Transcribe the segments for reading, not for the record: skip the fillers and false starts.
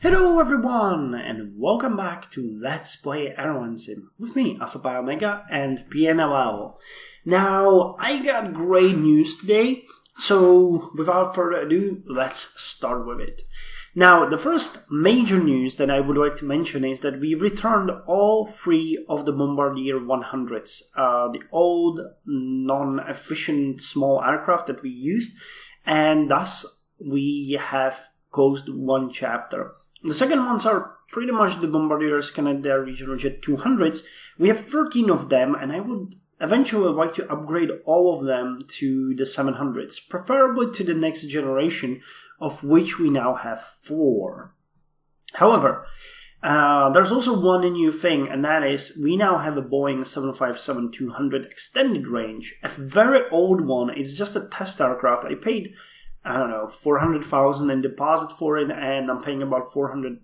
Hello everyone, and welcome back to Let's Play Airlinesim with me, Alfapiomega and PNLL. Now, I got great news today, so without further ado, let's start with it. Now, the first major news that I would like to mention is that we returned all three of the Bombardier 100s, the old, non-efficient small aircraft that we used, and thus we have closed one chapter. The second ones are pretty much the Bombardiers Canadair Regional Jet 200s. We have 13 of them, and I would eventually like to upgrade all of them to the 700s, preferably to the next generation, of which we now have 4. However, there's also one new thing, and that is we now have a Boeing 757-200 extended range, a very old one. It's just a test aircraft. I paid, I don't know, 400,000 in deposit for it, and I'm paying about 400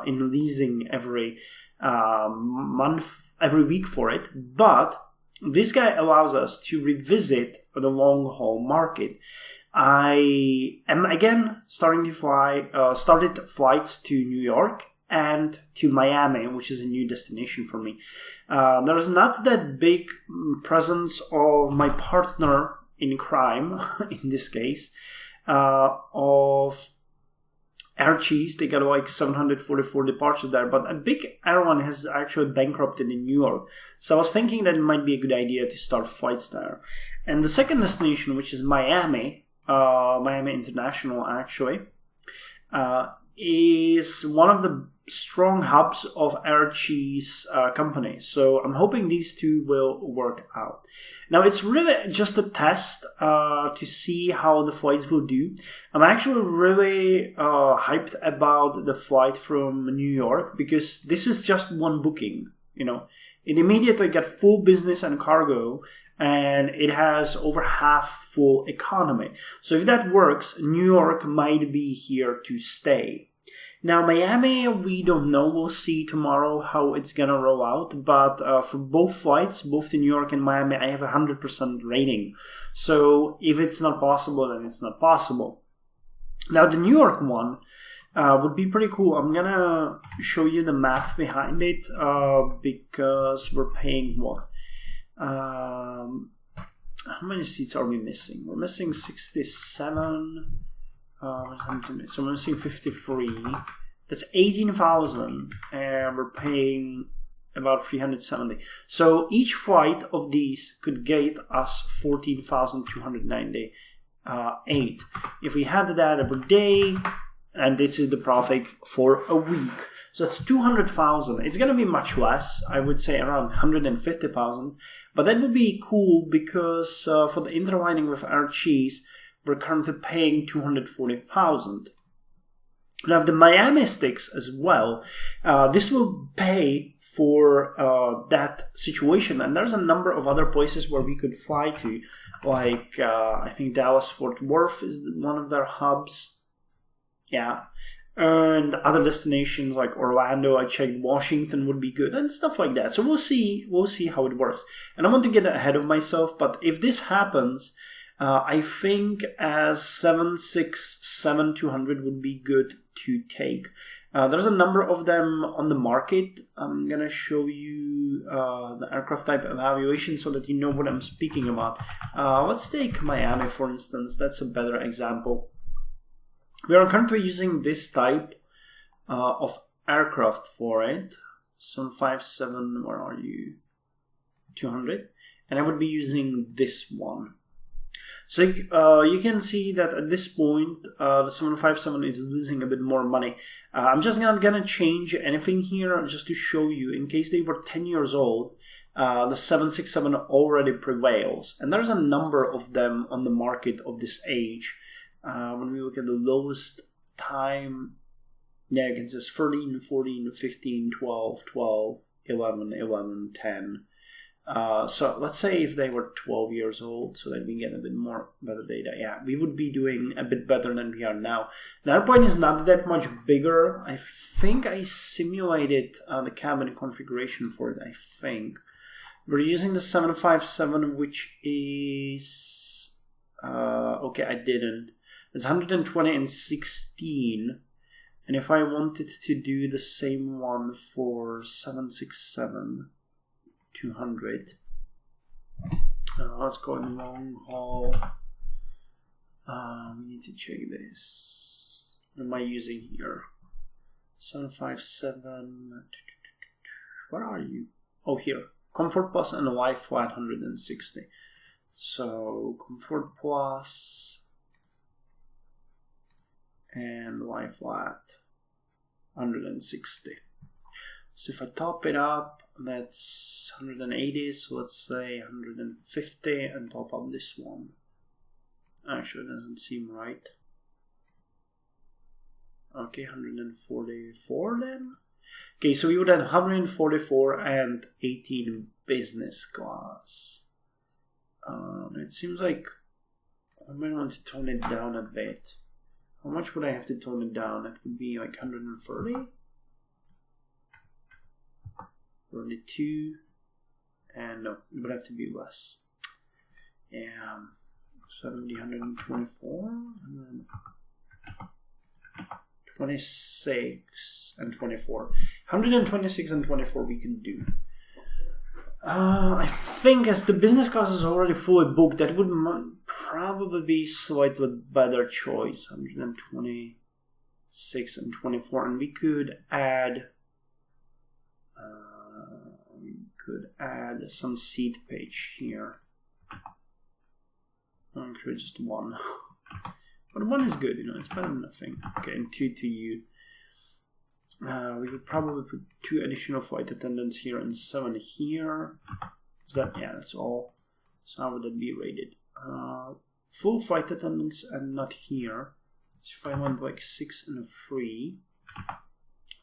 in leasing every month, every week for it. But this guy allows us to revisit the long-haul market. I am again started flights to New York and to Miami, which is a new destination for me. There's not that big presence of my partner in crime, in this case, of Air Cheese. They got like 744 departures there, but a big airline has actually bankrupted in New York. So I was thinking that it might be a good idea to start flights there. And the second destination, which is Miami, Miami International actually, is one of the strong hubs of Air Cheese company. So I'm hoping these two will work out. Now it's really just a test to see how the flights will do. I'm actually really hyped about the flight from New York because this is just one booking. You know, it immediately got full business and cargo, and it has over half full economy. So if that works, New York might be here to stay. Now, Miami, we don't know. We'll see tomorrow how it's going to roll out. But for both flights, both to New York and Miami, I have a 100% rating. So if it's not possible, then it's not possible. Now, the New York one would be pretty cool. I'm going to show you the math behind it because we're paying what? How many seats are we missing? We're missing 67... so we're missing 53. That's 18,000, and we're paying about 370. So each flight of these could get us 14,298. If we had that every day, and this is the profit for a week, so that's 200,000. It's going to be much less. I would say around 150,000. But that would be cool because for the interlining with Air Cheese, we're currently paying 240,000. Now, if the Miami sticks as well, this will pay for that situation. And there's a number of other places where we could fly to, like I think Dallas-Fort Worth is one of their hubs. Yeah. And other destinations like Orlando, I checked Washington would be good, and stuff like that. So we'll see how it works. And I want to get ahead of myself, but if this happens, I think as 767-200 would be good to take. There's a number of them on the market. I'm going to show you the aircraft type evaluation so that you know what I'm speaking about. Let's take Miami, for instance. That's a better example. We are currently using this type of aircraft for it. 757, where are you? 200. And I would be using this one. So you can see that at this point, the 757 is losing a bit more money. I'm just not going to change anything here just to show you. In case they were 10 years old, the 767 already prevails. And there's a number of them on the market of this age. When we look at the lowest time, yeah, you can see 13, 14, 15, 12, 12, 11, 11, 10. So let's say if they were 12 years old, so that we get a bit more better data. Yeah, we would be doing a bit better than we are now. The airplane is not that much bigger. I think I simulated the cabin configuration for it, I think. We're using the 757, which is... okay, I didn't. It's 120 and 16. And if I wanted to do the same one for 767-200, let's go in long haul. We need to check this. What am I using here? 757. Where are you? Oh, here. Comfort Plus and Y flat 160. So Comfort Plus and Y flat 160. So if I top it up, that's 180. So let's say 150 and top up this one. Actually, it doesn't seem right. Okay, 144 then. Okay, so we would have 144 and 18 business class. It seems like I might want to tone it down a bit. How much would I have to tone it down? It would be like 130? 32? And no, it would have to be less. Yeah, 70, 124? 26 and 24. 126 and 24 we can do. I think as the business class is already fully booked, that would probably be slightly better choice. 126 and 24, and we could add some seat page here. Actually, just one. But one is good, it's better than nothing. Okay, and 2 to you. We could probably put 2 additional flight attendants here and 7 here. Is that, yeah, that's all. So how would that be rated? Full flight attendants and not here. So if I want like 6 and a 3,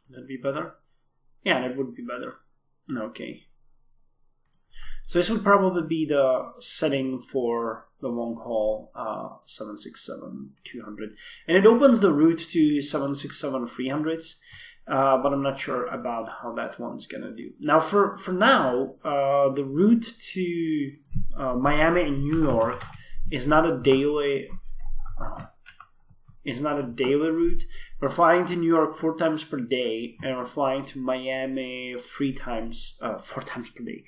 would that be better? Yeah, that would be better. Okay. So this would probably be the setting for the long haul 767-200. And it opens the route to 767-300s, but I'm not sure about how that one's going to do. Now, for now, the route to Miami and New York is not a daily route. We're flying to New York 4 times per day, and we're flying to Miami 4 times per day.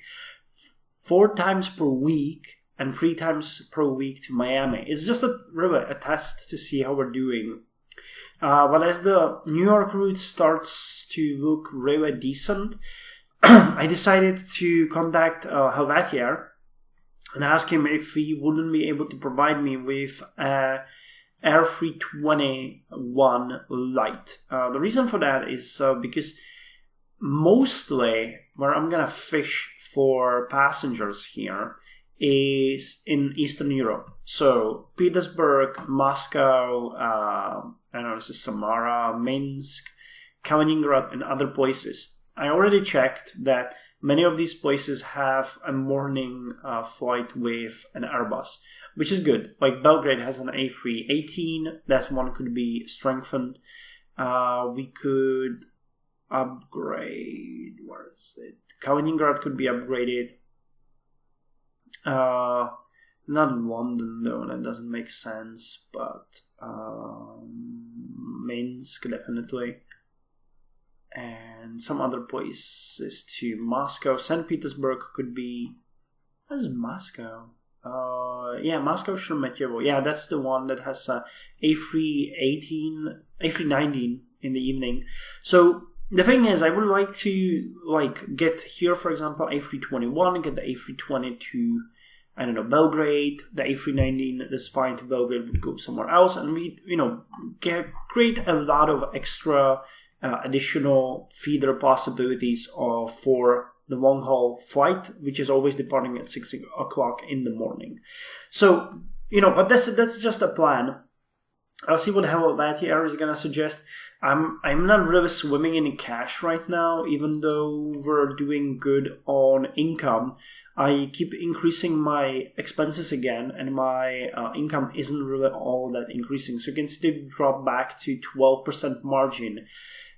4 times per week and 3 times per week to Miami. It's just really a test to see how we're doing. But as the New York route starts to look really decent, I decided to contact Helvetia and ask him if he wouldn't be able to provide me with Air 321 Lite. The reason for that is because mostly where I'm going to fish for passengers here is in Eastern Europe. So Petersburg, Moscow, this is Samara, Minsk, Kaliningrad, and other places. I already checked that many of these places have a morning flight with an Airbus, which is good. Like Belgrade has an A318, that one could be strengthened. We could upgrade, where is it? Kaliningrad could be upgraded. Not London though, that doesn't make sense, but Minsk definitely. And some other places too. Moscow, St. Petersburg could be... What is Moscow? Moscow Sheremetyevo. Yeah, that's the one that has A319 in the evening. So the thing is, I would like to get here, for example, A321, get the A320 to, Belgrade. The A319 that's flying to Belgrade would go somewhere else, and we, create a lot of extra additional feeder possibilities for the long haul flight, which is always departing at 6 o'clock in the morning. So, but that's just a plan. I'll see what Helvetia is going to suggest. I'm not really swimming in cash right now, even though we're doing good on income. I keep increasing my expenses again, and my income isn't really all that increasing. So you can still drop back to 12% margin,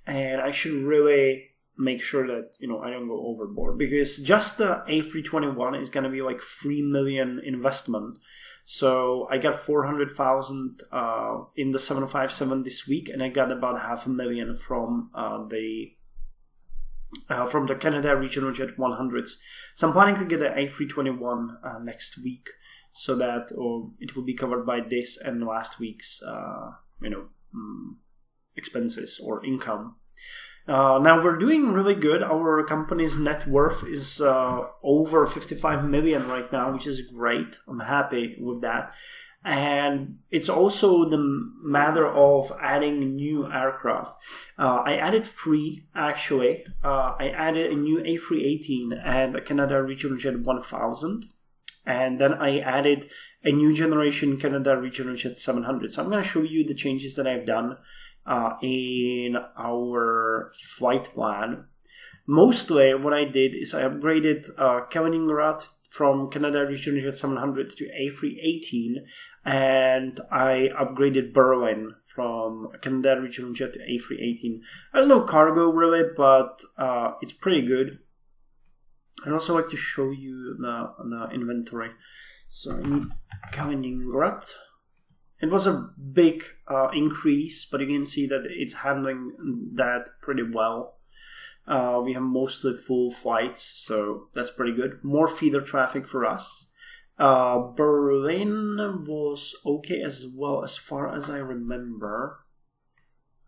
and I should really make sure that I don't go overboard, because just the A321 is going to be like $3 million investment. So I got 400,000 in the 757 this week, and I got about 500,000 from the Canada Regional Jet 100s. So I'm planning to get an A321 next week, so that it will be covered by this and last week's expenses or income. Now we're doing really good. Our company's net worth is over 55 million right now, which is great. I'm happy with that. And it's also the matter of adding new aircraft. I added 3 actually. I added a new A318 and a Canada Regional Jet 1000. And then I added a new generation Canada Regional Jet 700. So I'm going to show you the changes that I've done in our flight plan. Mostly what I did is I upgraded Kaliningrad from Canada Regional Jet 700 to A318, and I upgraded Berlin from Canada Regional Jet to A318. There's no cargo really, but it's pretty good. I'd also like to show you the inventory. So in Kaliningrad, it was a big increase, but you can see that it's handling that pretty well. We have mostly full flights, so that's pretty good. More feeder traffic for us. Berlin was okay as well, as far as I remember.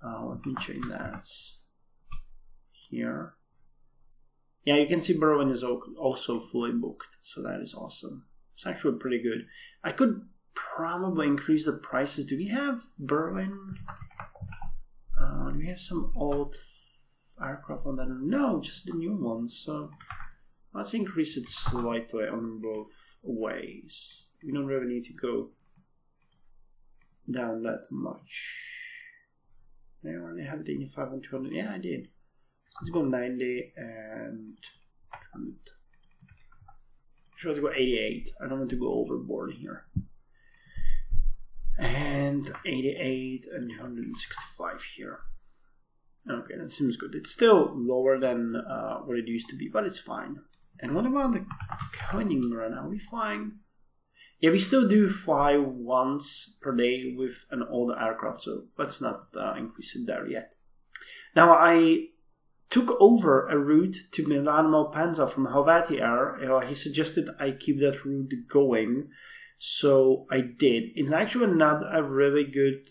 Let me check that here. Yeah, you can see Berlin is also fully booked, so that is awesome. It's actually pretty good. I could probably increase the prices. Do we have Berlin? Do we have some old aircraft on that? No, just the new ones. So let's increase it slightly on both ways. We don't really need to go down that much. I already have the 85 and 200. Yeah, I did. So let's go 90 and 200. Sure, let's go 88. I don't want to go overboard here. And 88 and 165 here. Okay, that seems good. It's still lower than what it used to be, but it's fine. And what about the Kaliningrad? Are we flying? Yeah, we still do fly once per day with an older aircraft, so let's not increase it there yet. Now, I took over a route to Milano Malpensa from Helvetia Air. He suggested I keep that route going, so I did. It's actually not a really good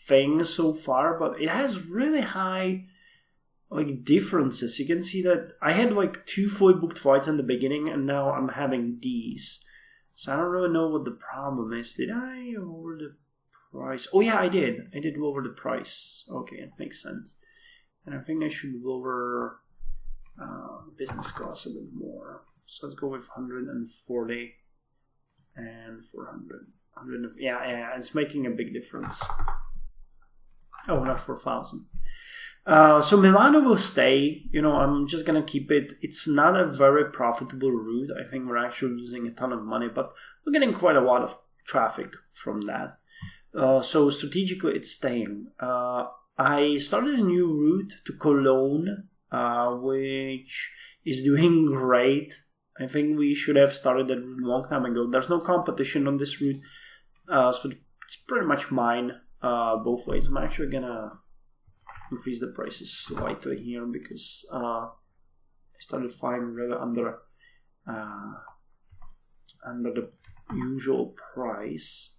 thing so far, but it has really high differences. You can see that I had 2 fully booked flights in the beginning, and now I'm having these. So I don't really know what the problem is. Did I lower the price? Oh yeah, I did. I did lower the price. Okay, it makes sense. And I think I should lower business class a bit more. So let's go with 140 and 400. Yeah, it's making a big difference. Oh, not 4,000. So Milano will stay. I'm just going to keep it. It's not a very profitable route. I think we're actually losing a ton of money, but we're getting quite a lot of traffic from that. So strategically, it's staying. I started a new route to Cologne, which is doing great. I think we should have started that route a long time ago. There's no competition on this route, so it's pretty much mine both ways. I'm actually going to increase the prices slightly here because I started flying really under the usual price.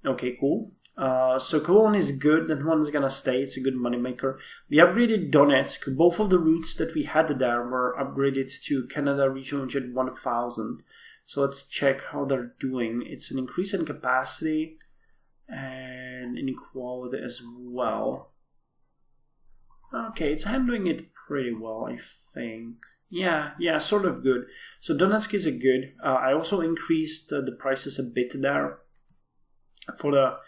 Okay, cool. So Cologne is good. That one's gonna stay. It's a good moneymaker. We upgraded Donetsk. Both of the routes that we had there were upgraded to Canada Regional Jet 1000. So let's check how they're doing. It's an increase in capacity and inequality as well. Okay, it's handling it pretty well, I think. Yeah, sort of good. So Donetsk is a good. I also increased the prices a bit there for the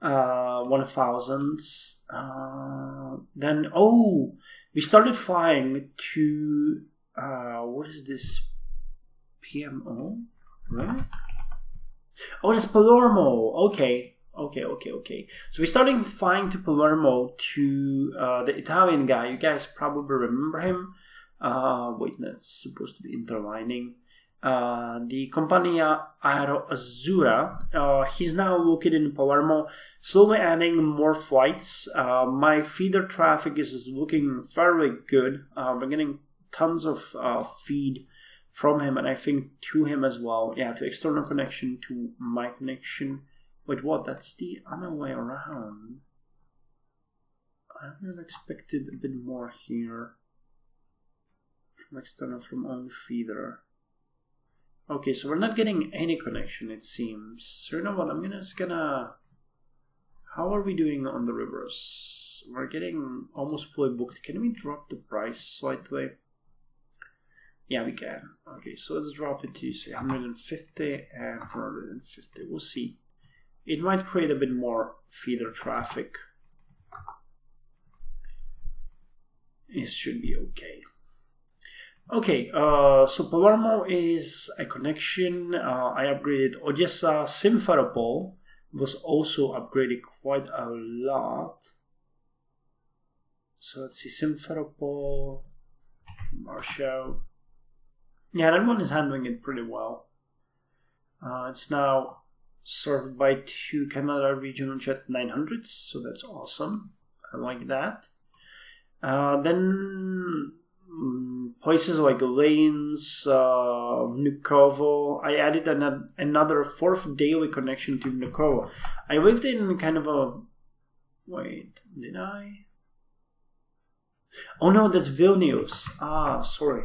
1000s. Then, we started flying to, what is this? PMO? What? Oh, that's Palermo. Okay. So we started flying to Palermo to the Italian guy. You guys probably remember him. Wait, that's supposed to be interlining. the Compagnia Azzurra. He's now located in Palermo, slowly adding more flights. My feeder traffic is looking fairly good. We're getting tons of feed from him, and I think to him as well. Yeah, to external connection, to my connection. Wait, what? That's the other way around. I would have expected a bit more here. From external, from only feeder. Okay, so we're not getting any connection, it seems. So you know what, I'm just gonna... How are we doing on the rivers? We're getting almost fully booked. Can we drop the price slightly? Yeah, we can. Okay, so let's drop it to, say, 150 and 150. We'll see. It might create a bit more feeder traffic. It should be okay. Okay, so Palermo is a connection. I upgraded Odessa. Simferopol was also upgraded quite a lot. So let's see, Simferopol, Warsaw. Yeah, that one is handling it pretty well. It's now served by 2 Canada regional jet 900s, so that's awesome. I like that. Then places like Lanes, Vnukovo. I added another 4th daily connection to Vnukovo. I lived in kind of a... Wait, did I? Oh no, that's Vilnius. Ah, sorry.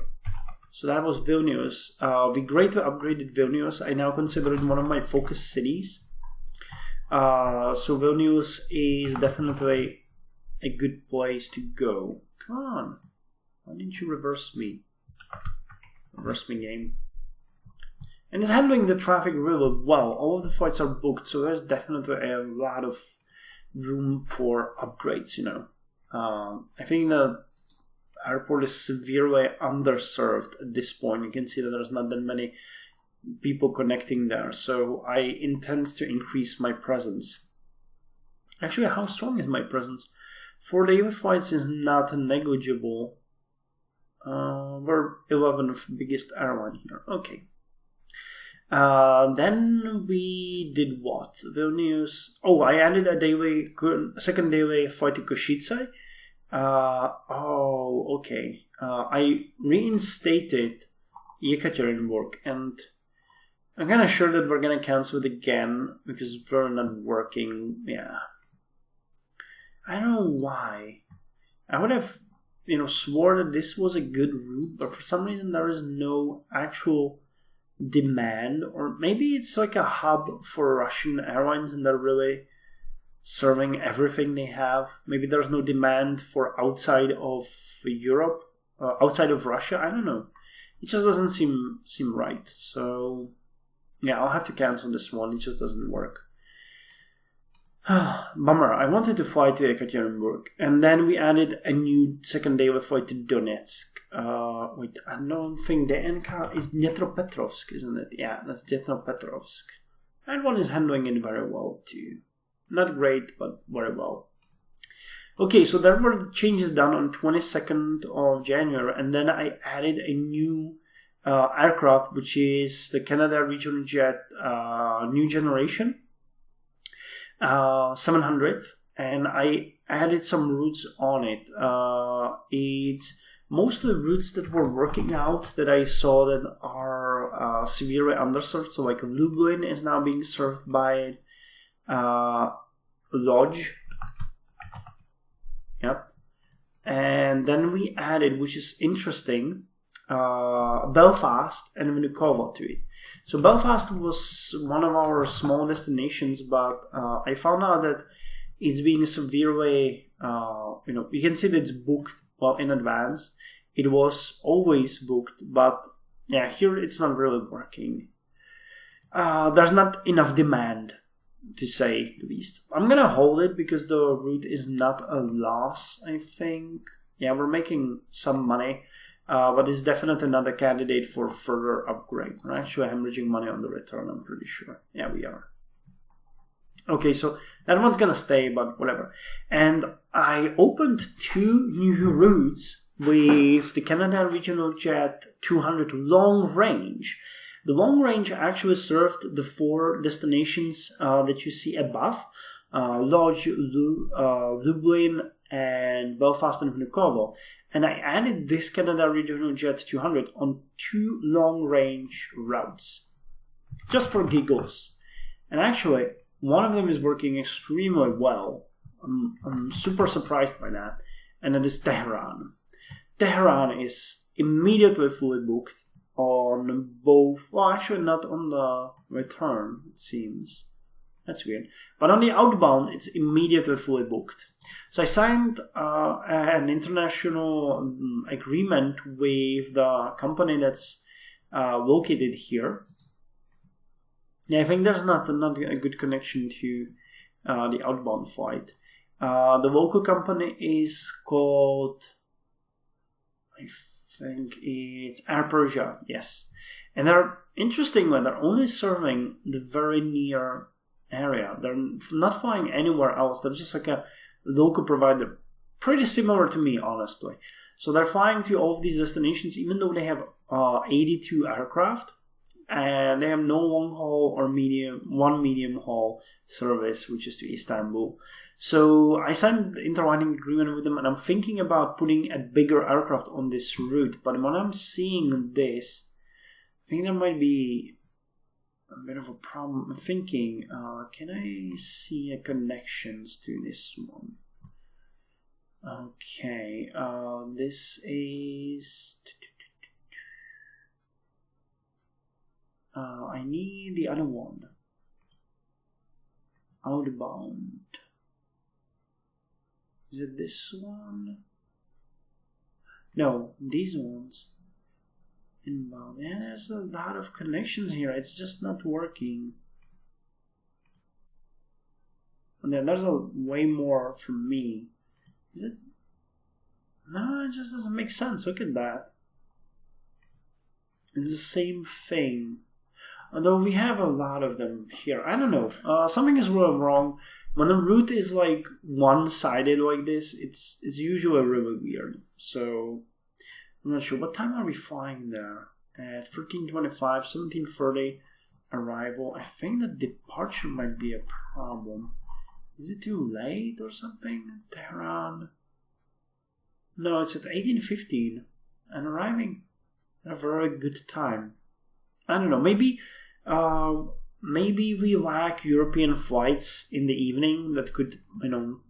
So that was Vilnius. We greatly upgraded Vilnius. I now consider it one of my focus cities. So Vilnius is definitely a good place to go. Come on. Why didn't you reverse me? Reverse me, game. And it's handling the traffic really well. All of the flights are booked, so there's definitely a lot of room for upgrades, you know. I think the airport is severely underserved at this point. You can see that there's not that many people connecting there, so I intend to increase my presence. Actually, how strong is my presence? 4 daily flights is not negligible. We're 11th biggest airline here. Okay. Then we did what? Vilnius. Oh, I added a second daily flight to Košice. Okay. I reinstated Yekaterinburg, and I'm kind of sure that we're gonna cancel it again because we're not working. Yeah. I don't know why. I would have, swore that this was a good route, but for some reason there is no actual demand, or maybe it's like a hub for Russian airlines and they're really serving everything they have. Maybe there's no demand for outside of Europe, outside of Russia. I don't know. It just doesn't seem right. So yeah, I'll have to cancel this one. It just doesn't work. Bummer. I wanted to fly to Ekaterinburg, and then we added a new second daily flight to Donetsk. Wait, I don't think the NK is Dnipropetrovsk, isn't it? Yeah, that's Dnipropetrovsk. That one is handling it very well too. Not great, but very well. Okay, so there were the changes done on 22nd of January, and then I added a new aircraft, which is the Canada Regional Jet new generation. 700, and I added some routes on it. It's mostly routes that were working out that I saw that are severely underserved. So like Lublin is now being served by Lodge. Yep. And then we added, which is interesting, Belfast and Vnukovo to it. So Belfast was one of our small destinations, but I found out that it's being severely, you can see that it's booked well in advance. It was always booked, but yeah, here it's not really working. There's not enough demand, to say the least. I'm gonna hold it because the route is not a loss, I think. Yeah, we're making some money. But it's definitely not a candidate for further upgrade. We're actually hemorrhaging money on the return, I'm pretty sure. Yeah, we are. Okay, so that one's gonna stay, but whatever. And I opened 2 new routes with the Canada Regional Jet 200 long range. The long range actually served the 4 destinations that you see above, Lodz, Lublin, and Belfast and Vnukovo. And I added this Canada Regional Jet 200 on 2 long-range routes, just for giggles. And actually, one of them is working extremely well. I'm super surprised by that. And that is Tehran. Tehran is immediately fully booked on both, well, actually not on the return, it seems. That's weird. But on the outbound, it's immediately fully booked. So I signed an international agreement with the company that's located here. Yeah, I think there's not a good connection to the outbound flight. The local company is called, I think it's Air Persia, yes. And they're, interestingly, they're only serving the very near area. They're not flying anywhere else. They're just like a local provider, pretty similar to me, honestly. So they're flying to all of these destinations, even though they have 82 aircraft, and they have no long haul or one medium haul service, which is to Istanbul. So I signed the interlining agreement with them, and I'm thinking about putting a bigger aircraft on this route. But when I'm seeing this, I think there might be a bit of a problem. I'm thinking, can I see connections to this one? Okay, this is... I need the other one. Outbound. Is it this one? No, these ones. Inbound. Yeah, there's a lot of connections here. It's just not working. And then there's a way more for me. Is it? No, it just doesn't make sense. Look at that. It's the same thing. Although we have a lot of them here. I don't know. Something is really wrong. When the route is like one-sided like this, it's usually really weird. So I'm not sure. What time are we flying there? At 13:25, 17:30 arrival. I think the departure might be a problem. Is it too late or something? Tehran. No, it's at 18:15 and arriving at a very good time. I don't know. Maybe we lack European flights in the evening that could,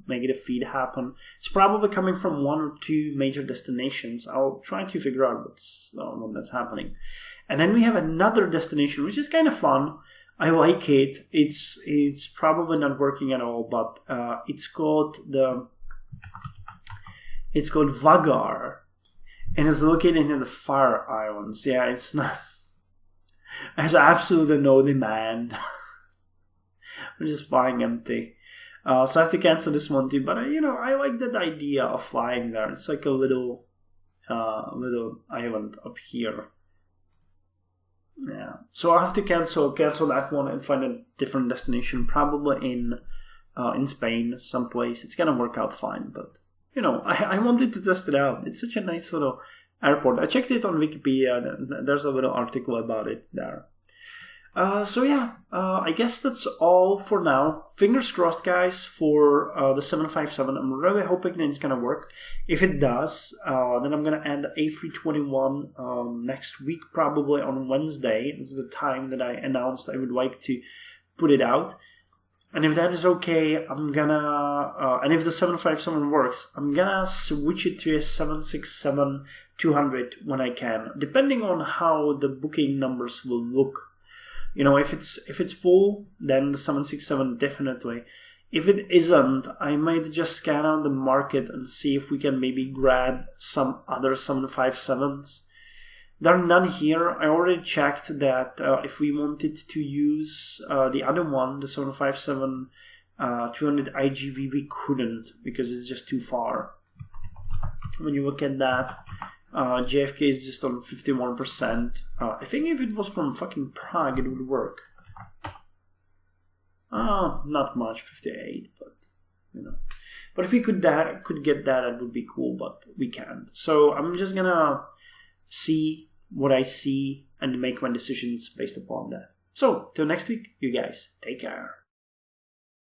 make the feed happen. It's probably coming from 1 or 2 major destinations. I'll try to figure out what that's happening. And then we have another destination, which is kind of fun. I like it. It's probably not working at all, but it's called Vagar, and it's located in the Fire Islands. Yeah, it's not. There's absolutely no demand. We're just flying empty. So I have to cancel this one too. But I like that idea of flying there. It's like a little island up here. Yeah. So I'll have to cancel that one and find a different destination, probably in Spain, someplace. It's gonna work out fine, but I wanted to test it out. It's such a nice little airport. I checked it on Wikipedia. There's a little article about it there. I guess that's all for now. Fingers crossed, guys, for the 757. I'm really hoping that it's gonna work. If it does, then I'm gonna add the A321 next week, probably on Wednesday. This is the time that I announced I would like to put it out. And if that is okay, I'm gonna, and if the 757 works, I'm gonna switch it to a 767-200 when I can, depending on how the booking numbers will look. If it's full, then the 767 definitely. If it isn't, I might just scan out the market and see if we can maybe grab some other 757s. There are none here. I already checked that if we wanted to use the other one, the 757 200 IGV, we couldn't because it's just too far. When you look at that, JFK is just on 51%. I think if it was from fucking Prague, it would work. Not much, 58, but But if we could get that, it would be cool. But we can't. So I'm just gonna see what I see and make my decisions based upon that. So, till next week, you guys, take care.